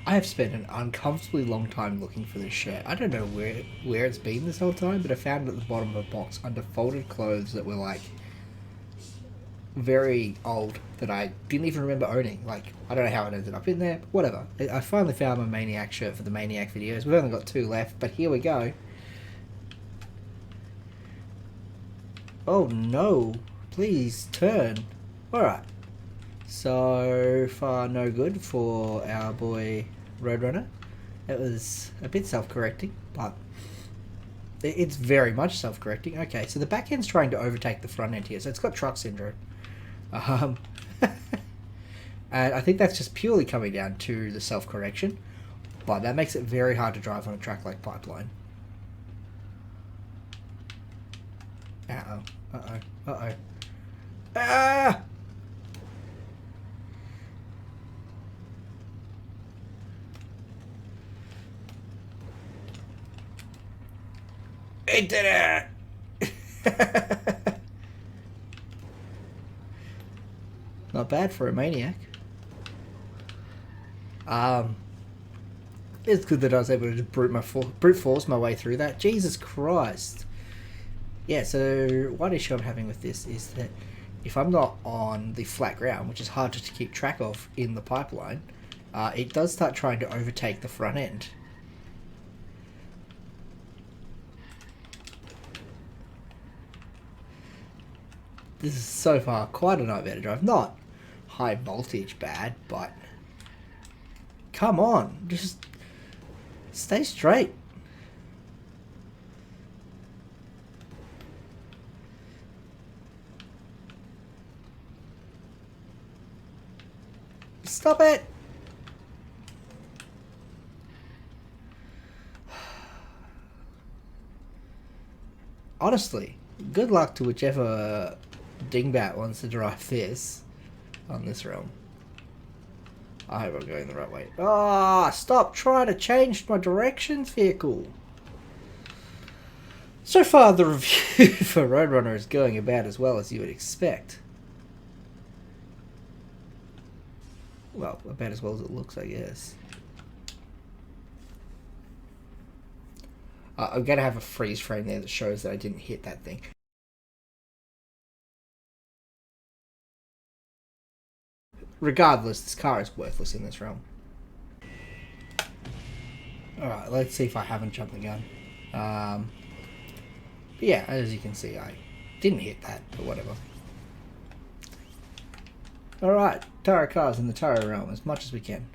I have spent an uncomfortably long time looking for this shirt. I don't know where it's been this whole time, but I found it at the bottom of a box under folded clothes that were like very old that I didn't even remember owning. Like, I don't know how it ended up in there, but whatever. I finally found my Maniac shirt for the Maniac videos. We've only got 2 left, but here we go. Oh no, please turn. Alright, so far no good for our boy Roadrunner. It was a bit self-correcting, but it's very much self-correcting. Okay, so the back end's trying to overtake the front end here, so it's got truck syndrome. Um, and I think that's just purely coming down to the self-correction, but that makes it very hard to drive on a track like Pipeline. Uh-oh, uh-oh, uh-oh. Ah! It did it! Not bad for a Maniac. It's good that I was able to brute force my way through that. Jesus Christ. Yeah, so one issue I'm having with this is that if I'm not on the flat ground, which is harder to keep track of in the Pipeline, it does start trying to overtake the front end. This is so far quite a nightmare to drive. Not high voltage bad, but come on, just stay straight. Stop it! Honestly, good luck to whichever dingbat wants to drive this on this realm. I hope I'm going the right way. Ah, stop trying to change my directions, vehicle. So far, the review for Roadrunner is going about as well as you would expect. Well, about as well as it looks, I guess. I'm going to have a freeze frame there that shows that I didn't hit that thing. Regardless, this car is worthless in this realm. Alright, let's see if I haven't jumped the gun. But yeah, as you can see, I didn't hit that, but whatever. Alright, Tara cars in the Tara realm as much as we can.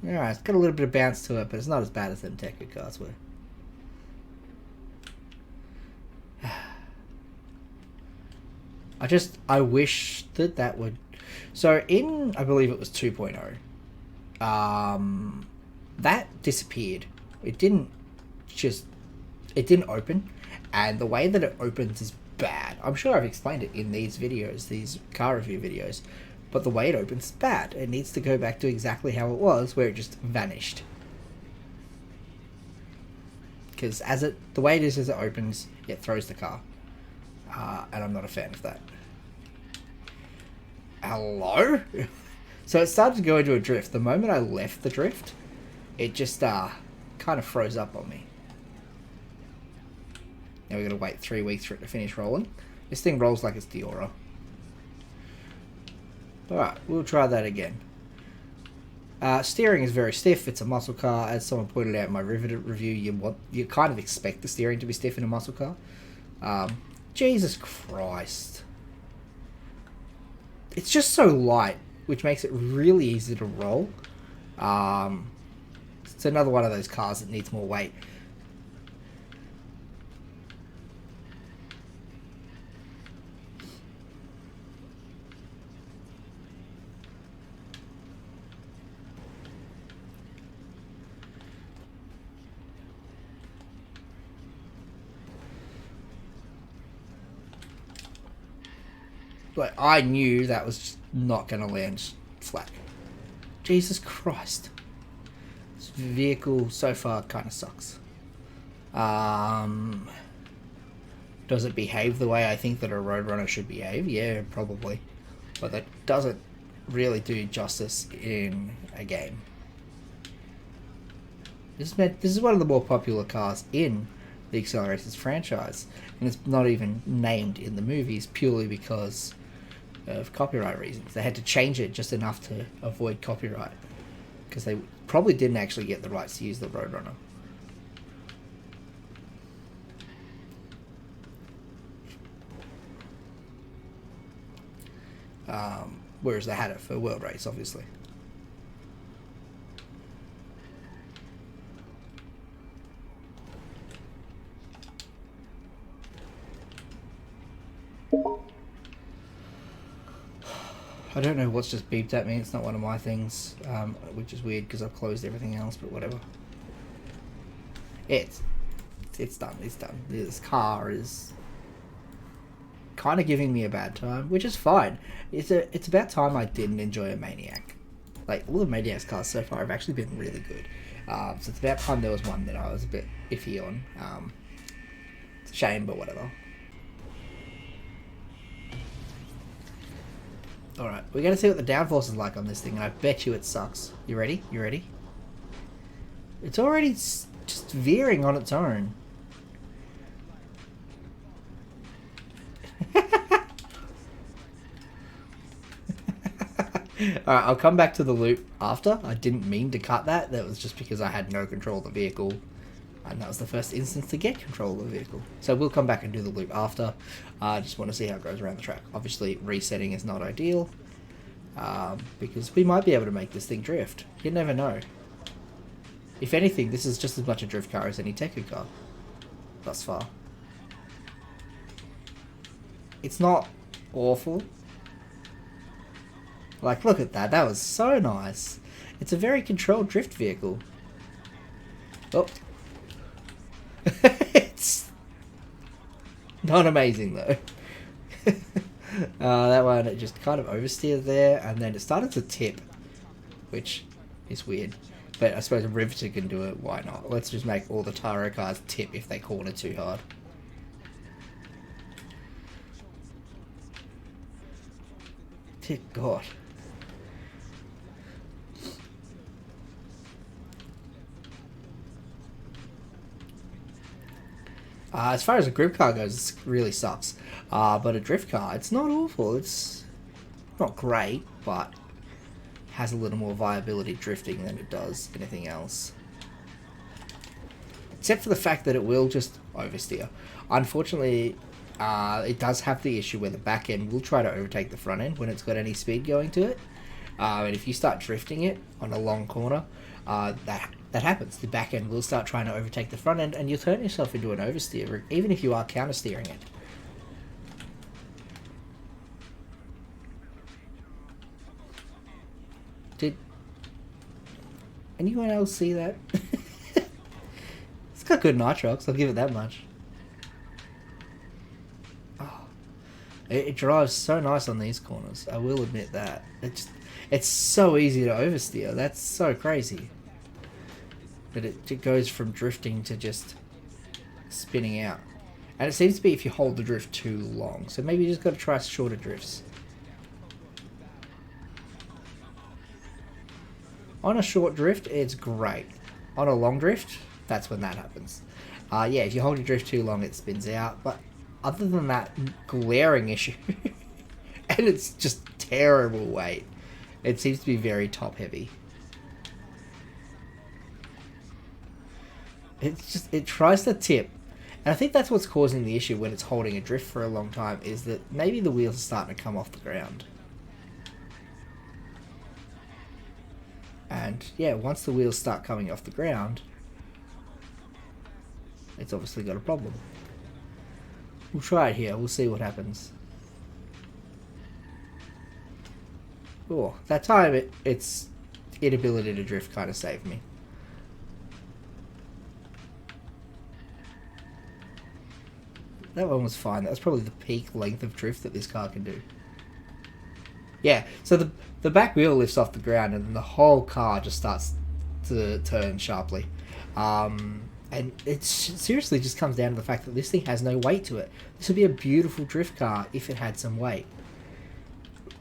Alright, it's got a little bit of bounce to it, but it's not as bad as them Tekka cars were. I wish that would... So in, I believe it was 2.0, that disappeared. It didn't open, and the way that it opens is bad. I'm sure I've explained it in these videos, these car review videos, but the way it opens is bad. It needs to go back to exactly how it was, where it just vanished. Because the way it is as it opens, it throws the car. And I'm not a fan of that. Hello? So it started to go into a drift. The moment I left the drift, it just kind of froze up on me. Now we're going to wait 3 weeks for it to finish rolling. This thing rolls like it's Diora. Alright, we'll try that again. Steering is very stiff. It's a muscle car. As someone pointed out in my Riveted review, you kind of expect the steering to be stiff in a muscle car. Jesus Christ. It's just so light, which makes it really easy to roll. It's another one of those cars that needs more weight. But I knew that was just not going to land flat. Jesus Christ. This vehicle so far kind of sucks. Does it behave the way I think that a Roadrunner should behave? Yeah, probably. But that doesn't really do justice in a game. This is one of the more popular cars in the Accelerators franchise, and it's not even named in the movies purely because of copyright reasons. They had to change it just enough to avoid copyright, because they probably didn't actually get the rights to use the Roadrunner. Whereas they had it for World Race, obviously. I don't know what's just beeped at me. It's not one of my things, which is weird because I've closed everything else, but whatever. It's done. It's done. This car is kind of giving me a bad time, which is fine. It's about time I didn't enjoy a Maniac. Like, all the Maniac's cars so far have actually been really good. So it's about time there was one that I was a bit iffy on. It's a shame, but whatever. Alright, we're going to see what the downforce is like on this thing, and I bet you it sucks. You ready? You ready? It's already just veering on its own. Alright, I'll come back to the loop after. I didn't mean to cut that. That was just because I had no control of the vehicle. And that was the first instance to get control of the vehicle. So we'll come back and do the loop after. I just want to see how it goes around the track. Obviously, resetting is not ideal. Because we might be able to make this thing drift. You never know. If anything, this is just as much a drift car as any Teku car. Thus far. It's not awful. Like, look at that. That was so nice. It's a very controlled drift vehicle. Oh. It's not amazing, though. That one, it just kind of oversteered there, and then it started to tip, which is weird. But I suppose a Riveter can do it. Why not? Let's just make all the Taro cars tip if they corner too hard. Dear God. As far as a grip car goes, it really sucks. But a drift car, it's not awful. It's not great, but has a little more viability drifting than it does anything else. Except for the fact that it will just oversteer. Unfortunately, it does have the issue where the back end will try to overtake the front end when it's got any speed going to it. And if you start drifting it on a long corner, that happens. The back end will start trying to overtake the front end, and you'll turn yourself into an oversteer, even if you are counter-steering it. Did anyone else see that? It's got good nitrox, I'll give it that much. Oh, it drives so nice on these corners, I will admit that. It's so easy to oversteer, that's so crazy. But it goes from drifting to just spinning out. And it seems to be if you hold the drift too long. So maybe you just got to try shorter drifts. On a short drift, it's great. On a long drift, that's when that happens. Yeah, if you hold your drift too long, it spins out. But other than that glaring issue, and it's just terrible weight, it seems to be very top heavy. It tries to tip, and I think that's what's causing the issue when it's holding a drift for a long time, is that maybe the wheels are starting to come off the ground. And yeah, once the wheels start coming off the ground, it's obviously got a problem. We'll try it here, we'll see what happens. Oh, that time its inability to drift kind of saved me. That one was fine. That was probably the peak length of drift that this car can do. Yeah, so the back wheel lifts off the ground and the whole car just starts to turn sharply. And it seriously just comes down to the fact that this thing has no weight to it. This would be a beautiful drift car if it had some weight.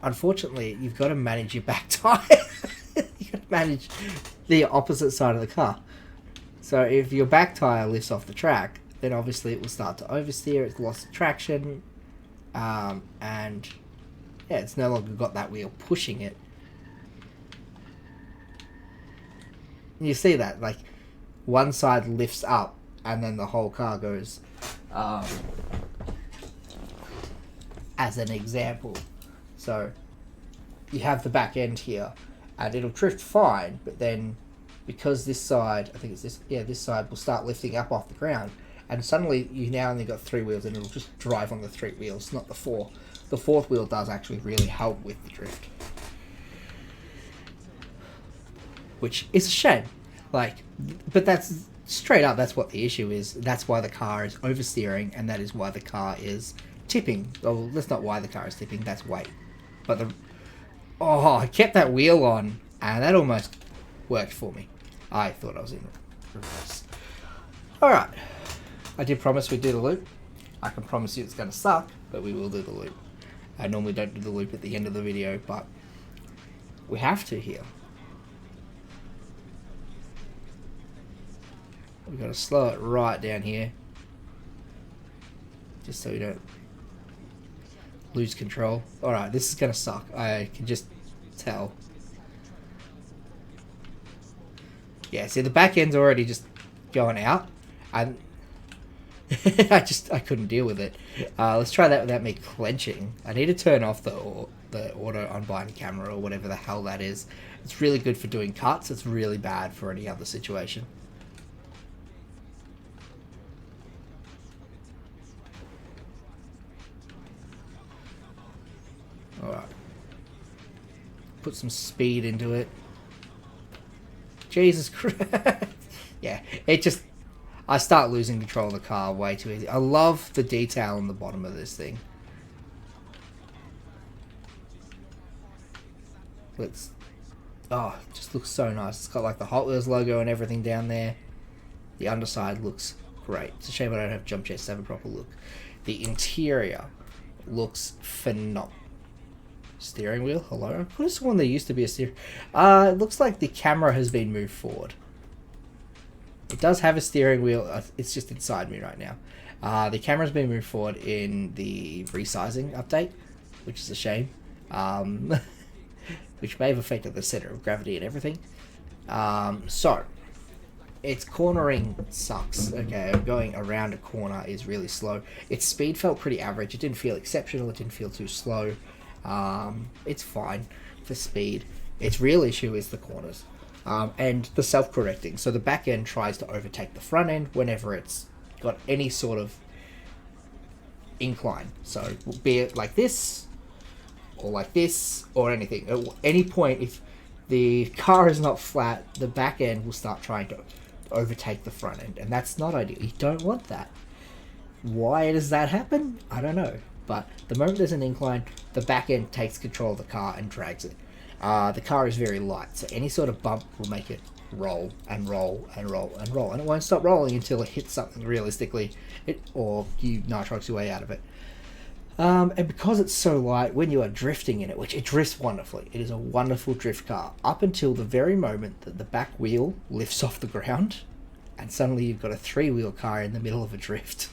unfortunately, you've got to manage your back tire. You've got to manage the opposite side of the car. So if your back tire lifts off the track, then obviously it will start to oversteer. It's lost traction, and yeah, it's no longer got that wheel pushing it. And you see that, like, one side lifts up, and then the whole car goes. As an example, so you have the back end here, and it'll drift fine, but then because this side, I think it's this, yeah, this side will start lifting up off the ground, and suddenly you now only got 3 wheels, and it'll just drive on the 3 wheels, not the 4. The 4th wheel does actually really help with the drift, which is a shame. Like, but that's straight up, that's what the issue is. That's why the car is oversteering, and that is why the car is tipping. Oh, that's not why the car is tipping, that's weight. But I kept that wheel on, and that almost worked for me. I thought I was in reverse. Alright, I did promise we'd do the loop. I can promise you it's going to suck, but we will do the loop. I normally don't do the loop at the end of the video, but we have to here. We've got to slow it right down here, just so we don't lose control. Alright, this is going to suck. I can just tell. Yeah, see, the back end's already just going out. And I couldn't deal with it. Let's try that without me clenching. I need to turn off the auto unbind camera or whatever the hell that is. It's really good for doing cuts. It's really bad for any other situation. Alright. Put some speed into it. Jesus Christ. Yeah, it just... I start losing control of the car way too easy. I love the detail on the bottom of this thing. Let's... Oh, it just looks so nice. It's got like the Hot Wheels logo and everything down there. The underside looks great. It's a shame I don't have jump jets to have a proper look. The interior looks phenomenal. Steering wheel, hello? I could have sworn there used to be a steering... it looks like the camera has been moved forward. It does have a steering wheel. It's just inside me right now. The camera's been moved forward in the resizing update, which is a shame. Which may have affected the center of gravity and everything. So, its cornering sucks. Okay, going around a corner is really slow. Its speed felt pretty average. It didn't feel exceptional. It didn't feel too slow. It's fine for speed. Its real issue is the corners. And the self-correcting. So the back end tries to overtake the front end whenever it's got any sort of incline. So be it like this, or like this, or anything. At any point, if the car is not flat, the back end will start trying to overtake the front end. And that's not ideal. You don't want that. Why does that happen? I don't know. But the moment there's an incline, the back end takes control of the car and drags it. The car is very light, so any sort of bump will make it roll and roll and roll and roll, and it won't stop rolling until it hits something realistically, or you nitrox your way out of it. And because it's so light, when you are drifting in it, which it drifts wonderfully, it is a wonderful drift car, up until the very moment that the back wheel lifts off the ground, and suddenly you've got a 3-wheel car in the middle of a drift,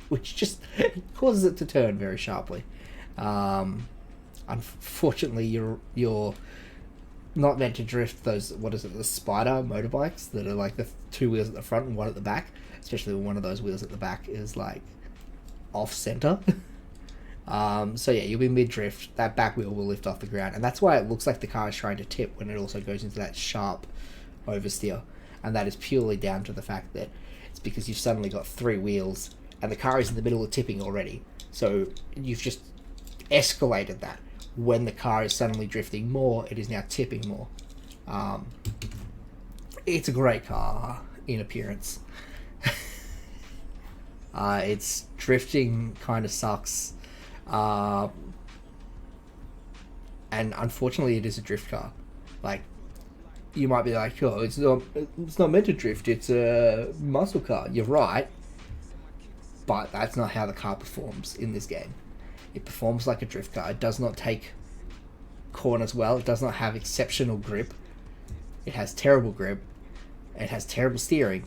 which just causes it to turn very sharply. Unfortunately, you're not meant to drift those, what is it, the spider motorbikes that are like the 2 wheels at the front and 1 at the back, especially when one of those wheels at the back is like off center. So yeah, you'll be mid-drift, that back wheel will lift off the ground, and that's why it looks like the car is trying to tip when it also goes into that sharp oversteer, and that is purely down to the fact that it's because you've suddenly got 3 wheels and the car is in the middle of tipping already, so you've just escalated that. When the car is suddenly drifting more, it is now tipping more. It's a great car in appearance. Its drifting kind of sucks. And unfortunately it is a drift car. Like, you might be like, oh, it's not meant to drift, it's a muscle car. You're right, but that's not how the car performs in this game. It performs like a drift car. It does not take corners well. It does not have exceptional grip. It has terrible grip. It has terrible steering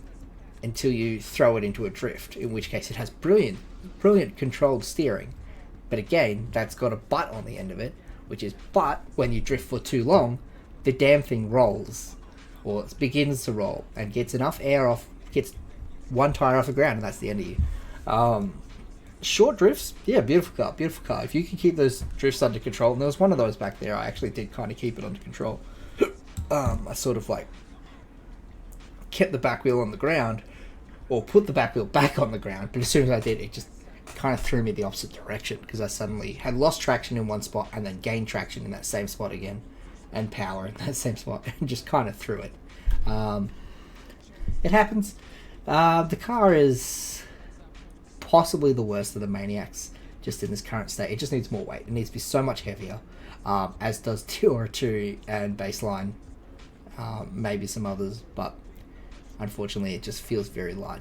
until you throw it into a drift, in which case it has brilliant controlled steering. But again, that's got a butt on the end of it, which is, but when you drift for too long, the damn thing rolls, or it begins to roll, and gets enough air off, gets one tire off the ground, and that's the end of you. Short drifts, yeah, beautiful car. If you can keep those drifts under control, and there was one of those back there, I actually did kind of keep it under control. I sort of like kept the back wheel on the ground, or put the back wheel back on the ground, but as soon as I did, it just kind of threw me the opposite direction, because I suddenly had lost traction in one spot and then gained traction in that same spot again, and power in that same spot, and just kind of threw it. It happens. The car is possibly the worst of the Maniacs, just in this current state. It just needs more weight. It needs to be so much heavier, as does Tiora 2 and Baseline, maybe some others, but unfortunately it just feels very light.